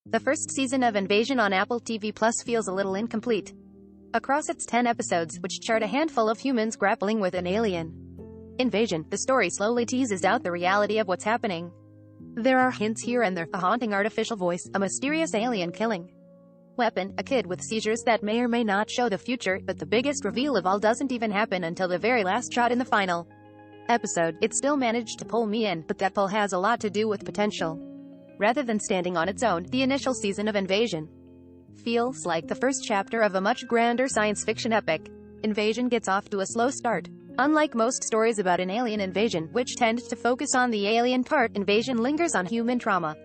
The first season of Invasion on Apple TV Plus feels a little incomplete. Across its 10 episodes, which chart a handful of humans grappling with an alien invasion, the story slowly teases out the reality of what's happening. There are hints here and there, a haunting artificial voice, a mysterious alien killing weapon, a kid with seizures that may or may not show the future, but the biggest reveal of all doesn't even happen until the very last shot in the final episode. It still managed to pull me in, but that pull has a lot to do with potential. Rather than standing on its own, the initial season of Invasion feels like the first chapter of a much grander science fiction epic. Invasion gets off to a slow start. Unlike most stories about an alien invasion, which tend to focus on the alien part, Invasion lingers on human trauma.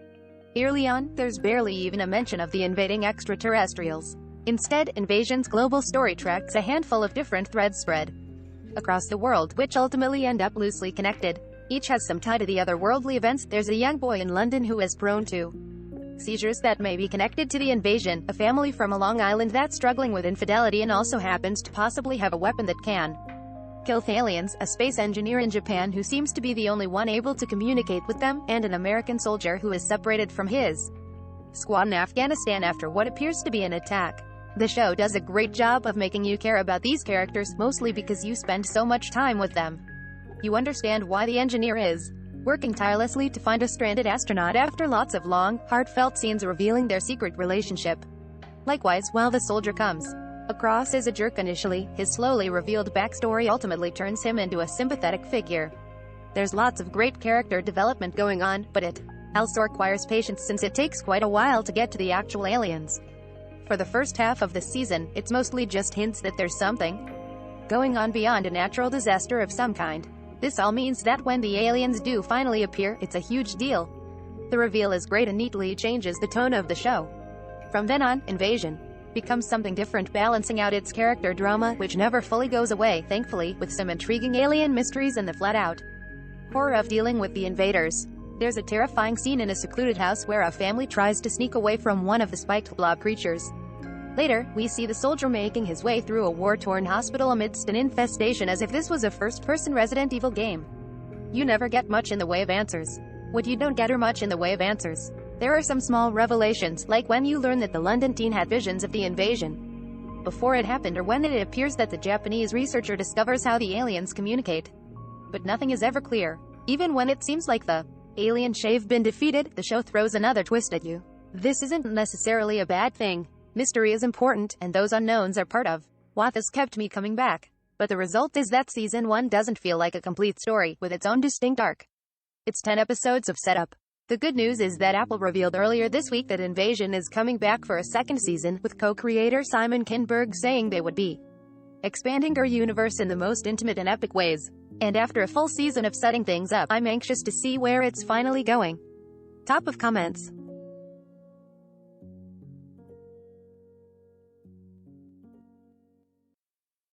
Early on, there's barely even a mention of the invading extraterrestrials. Instead, Invasion's global story tracks a handful of different threads spread across the world, which ultimately end up loosely connected. Each has some tie to the otherworldly events. There's a young boy in London who is prone to seizures that may be connected to the invasion, a family from a Long Island that's struggling with infidelity and also happens to possibly have a weapon that can kill aliens, a space engineer in Japan who seems to be the only one able to communicate with them, and an American soldier who is separated from his squad in Afghanistan after what appears to be an attack. The show does a great job of making you care about these characters, mostly because you spend so much time with them. You understand why the engineer is working tirelessly to find a stranded astronaut after lots of long, heartfelt scenes revealing their secret relationship. Likewise, while the soldier comes across as a jerk initially, his slowly revealed backstory ultimately turns him into a sympathetic figure. There's lots of great character development going on, but it also requires patience since it takes quite a while to get to the actual aliens. For the first half of the season, it's mostly just hints that there's something going on beyond a natural disaster of some kind. This all means that when the aliens do finally appear, it's a huge deal. The reveal is great and neatly changes the tone of the show. From then on, Invasion becomes something different, balancing out its character drama, which never fully goes away, thankfully, with some intriguing alien mysteries and the flat-out horror of dealing with the invaders. There's a terrifying scene in a secluded house where a family tries to sneak away from one of the spiked blob creatures. Later, we see the soldier making his way through a war-torn hospital amidst an infestation as if this was a first-person Resident Evil game. You never get much in the way of answers. What you don't get are much in the way of answers. There are some small revelations, like when you learn that the London teen had visions of the invasion before it happened, or when it appears that the Japanese researcher discovers how the aliens communicate. But nothing is ever clear. Even when it seems like the aliens have been defeated, the show throws another twist at you. This isn't necessarily a bad thing. Mystery is important, and those unknowns are part of what has kept me coming back. But the result is that Season 1 doesn't feel like a complete story, with its own distinct arc. It's 10 episodes of setup. The good news is that Apple revealed earlier this week that Invasion is coming back for a second season, with co-creator Simon Kinberg saying they would be expanding our universe in the most intimate and epic ways. And after a full season of setting things up, I'm anxious to see where it's finally going. Top of comments.